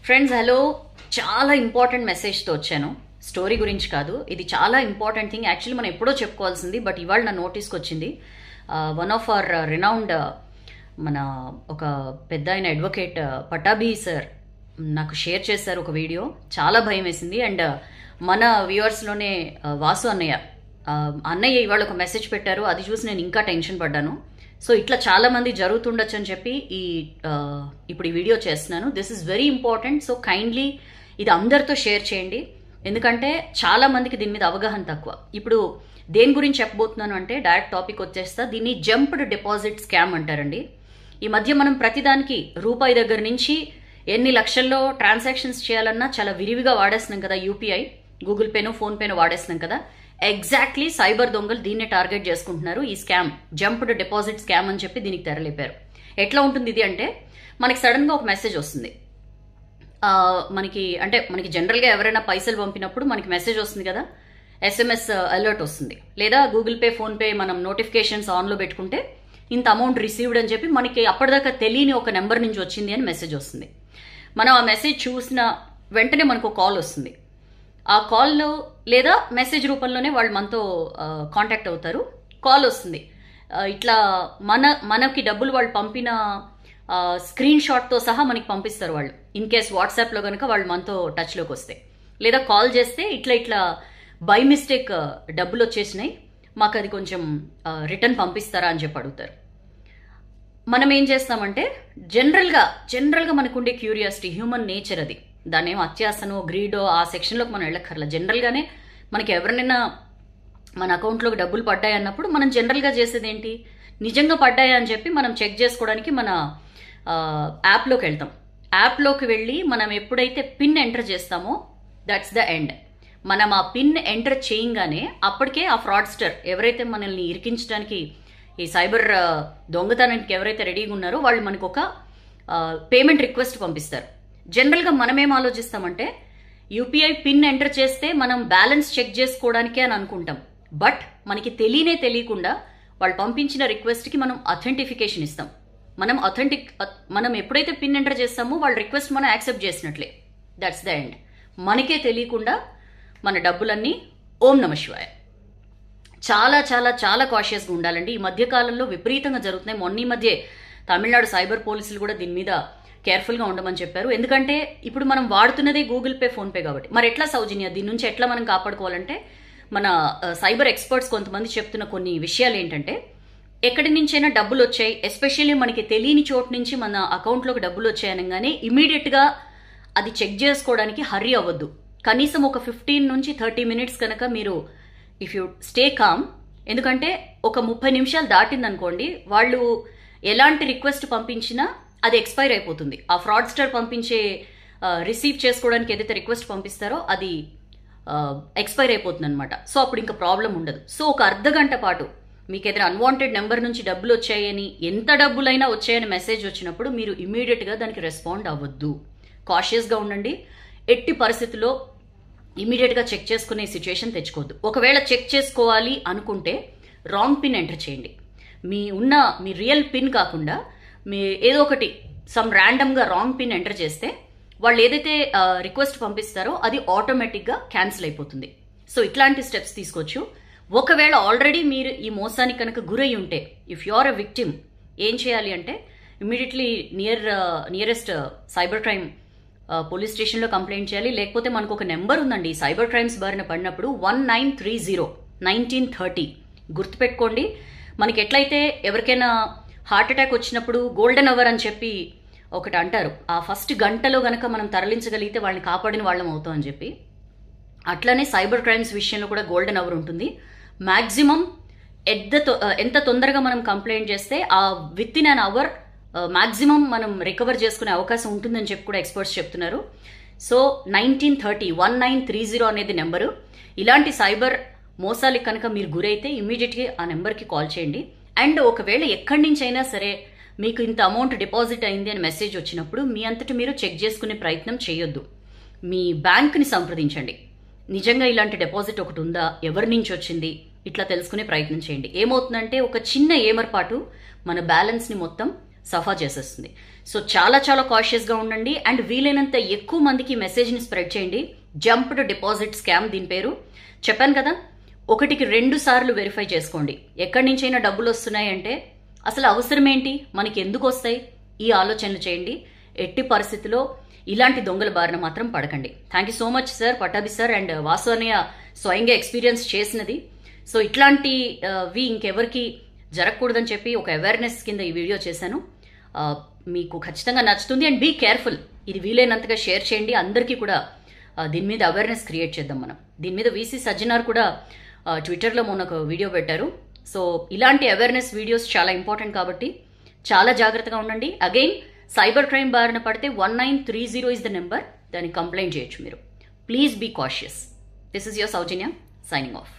Friends hello, చాలా important మెసేజ్తో వచ్చాను. Story గురించి కాదు, ఇది చాలా ఇంపార్టెంట్ థింగ్. యాక్చువల్లీ మనం ఎప్పుడో చెప్పుకోవాల్సింది, బట్ ఇవాళ నా నోటీస్కి వచ్చింది. వన్ ఆఫ్ అవర్ రినౌండ్ మన ఒక పెద్ద ఆయన అడ్వకేట్ పటాభి సార్ నాకు షేర్ చేశారు ఒక వీడియో. చాలా భయం వేసింది. అండ్ మన వ్యూవర్స్లోనే వాసు అన్నయ్య ఇవాళ ఒక మెసేజ్ పెట్టారు. అది చూసి నేను ఇంకా టెన్షన్ పడ్డాను. సో ఇట్లా చాలా మంది జరుగుతుండొచ్చు అని చెప్పి ఇప్పుడు ఈ వీడియో చేస్తున్నాను. This is very important. So kindly ఇది అందరితో షేర్ చేయండి, ఎందుకంటే చాలా మందికి దీని మీద అవగాహన తక్కువ. ఇప్పుడు దేని గురించి చెప్పబోతున్నాను అంటే డైరెక్ట్ టాపిక్ వచ్చేస్తా. దీన్ని జంప్డ్ డిపాజిట్ స్కామ్ అంటారండి. ఈ మధ్య మనం ప్రతిదానికి రూపాయి దగ్గర నుంచి ఎన్ని లక్షల్లో ట్రాన్సాక్షన్స్ చేయాలన్నా చాలా విరివిగా వాడేస్తున్నాం కదా. యూపీఐ, గూగుల్ పేను, ఫోన్ పేను వాడేస్తున్నాం కదా. ఎగ్జాక్ట్లీ సైబర్ దొంగలు దీన్నే టార్గెట్ చేసుకుంటున్నారు. ఈ స్కామ్ జంప్డ్ డిపాజిట్ స్కామ్ అని చెప్పి దీనికి తెరలేపారు. ఎట్లా ఉంటుంది ఇది అంటే, మనకి సడన్ గా ఒక మెసేజ్ వస్తుంది. మనకి జనరల్గా ఎవరైనా పైసలు పంపినప్పుడు మనకి మెసేజ్ వస్తుంది కదా, SMS అలర్ట్ వస్తుంది. లేదా గూగుల్ పే, ఫోన్ పే మనం నోటిఫికేషన్స్ ఆన్లో పెట్టుకుంటే ఇంత అమౌంట్ రిసీవ్డ్ అని చెప్పి మనకి అప్పటిదాకా తెలియని ఒక నెంబర్ నుంచి వచ్చింది అని మెసేజ్ వస్తుంది. మనం ఆ మెసేజ్ చూసిన వెంటనే మనకు కాల్ వస్తుంది. ఆ కాల్లో లేదా మెసేజ్ రూపంలోనే వాళ్ళు మనతో కాంటాక్ట్ అవుతారు. కాల్ వస్తుంది, ఇట్లా మనకి డబ్బులు వాళ్ళు పంపిన స్క్రీన్ షాట్తో సహా మనకి పంపిస్తారు వాళ్ళు. ఇన్ కేస్ వాట్సాప్లో కనుక వాళ్ళు మనతో టచ్లోకి వస్తే, లేదా కాల్ చేస్తే ఇట్లా బై మిస్టేక్ డబ్బులు వచ్చేసినాయి, మాకు అది కొంచెం రిటర్న్ పంపిస్తారా అని చెప్పి అడుగుతారు. మనం ఏం చేస్తామంటే జనరల్గా మనకుండే క్యూరియాసిటీ, హ్యూమన్ నేచర్ అది. దాన్ని ఏమో అత్యాసనో గ్రీడో ఆ సెక్షన్లోకి మనం వెళ్ళక్కర్లా. జనరల్గానే మనకి ఎవరినైనా మన అకౌంట్లోకి డబ్బులు పడ్డాయి అన్నప్పుడు మనం జనరల్గా చేసేది ఏంటి, నిజంగా పడ్డాయా అని చెప్పి మనం చెక్ చేసుకోవడానికి మన యాప్లోకి వెళ్తాం. యాప్లోకి వెళ్ళి మనం ఎప్పుడైతే పిన్ ఎంటర్ చేస్తామో దట్స్ ద ఎండ్. మనం ఆ పిన్ ఎంటర్ చేయంగానే అప్పటికే ఆ ఫ్రాడ్స్టర్ ఎవరైతే మనల్ని ఇరికించడానికి, ఈ సైబర్ దొంగతనానికి ఎవరైతే రెడీగా ఉన్నారో వాళ్ళు మనకు ఒక పేమెంట్ రిక్వెస్ట్ పంపిస్తారు. జనరల్గా మనం ఏం ఆలోచిస్తామంటే, యూపీఐ పిన్ ఎంటర్ చేస్తే మనం బ్యాలెన్స్ చెక్ చేసుకోవడానికే అని అనుకుంటాం. బట్ మనకి తెలియకుండా వాళ్ళు పంపించిన రిక్వెస్ట్కి మనం అథెంటిఫికేషన్ ఇస్తాం. మనం ఎప్పుడైతే పిన్ ఎంటర్ చేస్తామో వాళ్ళ రిక్వెస్ట్ మనం యాక్సెప్ట్ చేసినట్లే. That's the end. మనకే తెలియకుండా మన డబ్బులన్నీ ఓం నమ శివాయ. చాలా చాలా చాలా కాషియస్గా ఉండాలండి. ఈ మధ్య కాలంలో విపరీతంగా జరుగుతున్నాయి. మొన్న మధ్య తమిళనాడు సైబర్ పోలీసులు కూడా దీని మీద కేర్ఫుల్గా ఉండమని చెప్పారు. ఎందుకంటే ఇప్పుడు మనం వాడుతున్నదే గూగుల్ పే, ఫోన్ పే కాబట్టి. మరి ఎట్లా సౌజన్య దీని నుంచి ఎట్లా మనం కాపాడుకోవాలంటే, మన సైబర్ ఎక్స్పర్ట్స్ కొంతమంది చెప్తున్న కొన్ని విషయాలు ఏంటంటే, ఎక్కడి నుంచైనా డబ్బులు వచ్చాయి, ఎస్పెషల్లీ మనకి తెలియని చోటు నుంచి మన అకౌంట్లోకి డబ్బులు వచ్చాయనగానే ఇమీడియట్గా అది చెక్ చేసుకోవడానికి హర్రీ అవ్వద్దు. కనీసం ఒక 15 నుంచి 30 మినిట్స్ కనుక మీరు ఇఫ్ యూ స్టే కామ్. ఎందుకంటే ఒక 30 నిమిషాలు దాటిందనుకోండి, వాళ్ళు ఎలాంటి రిక్వెస్ట్ పంపించినా అది ఎక్స్పైర్ అయిపోతుంది. ఆ ఫ్రాడ్స్టర్ పంపించే రిసీవ్ చేసుకోవడానికి ఏదైతే రిక్వెస్ట్ పంపిస్తారో అది ఎక్స్పైర్ అయిపోతుంది అనమాట. సో అప్పుడు ఇంకా ప్రాబ్లం ఉండదు. సో ఒక అర్ధగంట పాటు మీకు ఏదైనా అన్వాంటెడ్ నెంబర్ నుంచి డబ్బులు వచ్చాయని, ఎంత డబ్బులైనా వచ్చాయని మెసేజ్ వచ్చినప్పుడు మీరు ఇమీడియట్గా దానికి రెస్పాండ్ అవ్వద్దు. కాషియస్గా ఉండండి. ఎట్టి పరిస్థితుల్లో ఇమీడియట్గా చెక్ చేసుకునే సిచ్యువేషన్ తెచ్చుకోవద్దు. ఒకవేళ చెక్ చేసుకోవాలి అనుకుంటే రాంగ్ పిన్ ఎంటర్ చేయండి. మీ రియల్ పిన్ కాకుండా మీ ఏదో ఒకటి సమ్ ర్యాండమ్గా రాంగ్ పిన్ ఎంటర్ చేస్తే వాళ్ళు ఏదైతే రిక్వెస్ట్ పంపిస్తారో అది ఆటోమేటిక్గా క్యాన్సిల్ అయిపోతుంది. సో ఇట్లాంటి స్టెప్స్ తీసుకోవచ్చు. ఒకవేళ ఆల్రెడీ మీరు ఈ మోసానికి కనుక గురై ఉంటే, if you are a victim, ఏం చేయాలి అంటే immediately nearest cyber crime police స్టేషన్లో కంప్లైంట్ చేయాలి. లేకపోతే మనకు ఒక నెంబర్ ఉందండి, సైబర్ క్రైమ్స్ బారిన పడినప్పుడు 1930 గుర్తుపెట్టుకోండి. మనకి ఎట్లయితే ఎవరికైనా హార్ట్ అటాక్ వచ్చినప్పుడు గోల్డెన్ అవర్ అని చెప్పి ఒకటి అంటారు, ఆ ఫస్ట్ గంటలో గనక మనం తరలించగలిగితే వాళ్ళని కాపాడిన వాళ్ళం అవుతాం అని చెప్పి, అట్లనే సైబర్ క్రైమ్స్ విషయంలో కూడా గోల్డెన్ అవర్ ఉంటుంది. మ్యాక్సిమం ఎంత తొందరగా మనం కంప్లైంట్ చేస్తే ఆ within an hour maximum మనం రికవర్ చేసుకునే అవకాశం ఉంటుందని చెప్పి కూడా ఎక్స్పర్ట్స్ చెప్తున్నారు. సో 1930 అనేది నెంబరు. ఇలాంటి సైబర్ మోసాలకి కనుక మీరు గురైతే ఇమీడియట్గా ఆ నెంబర్కి కాల్ చేయండి. అండ్ ఒకవేళ ఎక్కడి నుంచి అయినా సరే మీకు ఇంత అమౌంట్ డిపాజిట్ అయింది అని మెసేజ్ వచ్చినప్పుడు మీ అంతటి మీరు చెక్ చేసుకునే ప్రయత్నం చేయొద్దు. మీ బ్యాంక్ని సంప్రదించండి. నిజంగా ఇలాంటి డిపాజిట్ ఒకటి ఉందా, ఎవరి నుంచి వచ్చింది, ఇట్లా తెలుసుకునే ప్రయత్నం చేయండి. ఏమవుతుందంటే ఒక చిన్న ఏమర్పాటు మన బ్యాలెన్స్ని మొత్తం సఫా చేసేస్తుంది. సో చాలా చాలా కాషియస్గా ఉండండి అండ్ వీలైనంత ఎక్కువ మందికి మెసేజ్ని స్ప్రెడ్ చేయండి. జంప్డ్ డిపాజిట్ స్కామ్ దీని పేరు. చెప్పాను కదా, 1కి 2 సార్లు వెరిఫై చేసుకోండి. ఎక్కడి నుంచైనా డబ్బులు వస్తున్నాయంటే అసలు అవసరం ఏంటి, మనకి ఎందుకు వస్తాయి, ఈ ఆలోచనలు చేయండి. ఎట్టి పరిస్థితిలో ఇలాంటి దొంగల బారిన మాత్రం పడకండి. Thank you so much sir, Pattabhi sir and Vasu అన్నయ్య స్వయంగా ఎక్స్పీరియన్స్ చేసినది. సో ఇట్లాంటివి ఇంకెవరికి జరగకూడదని చెప్పి ఒక అవేర్నెస్ కింద ఈ వీడియో చేశాను. మీకు ఖచ్చితంగా నచ్చుతుంది అండ్ బీ కేర్ఫుల్. ఇది వీలైనంతగా షేర్ చేయండి. అందరికీ కూడా దీని మీద అవేర్నెస్ క్రియేట్ చేద్దాం మనం. దీని మీద వీసీ సజ్జనార్ కూడా ట్విట్టర్లో మొన్న ఒక వీడియో పెట్టారు. సో ఇలాంటి అవేర్నెస్ వీడియోస్ చాలా ఇంపార్టెంట్ కాబట్టి చాలా జాగ్రత్తగా ఉండండి. అగైన్ సైబర్ క్రైమ్ బారిన పడితే 1930 ఇస్ ద నెంబర్. దానికి కంప్లైంట్ చేయొచ్చు మీరు. Please be cautious. This is your Soujanya signing of.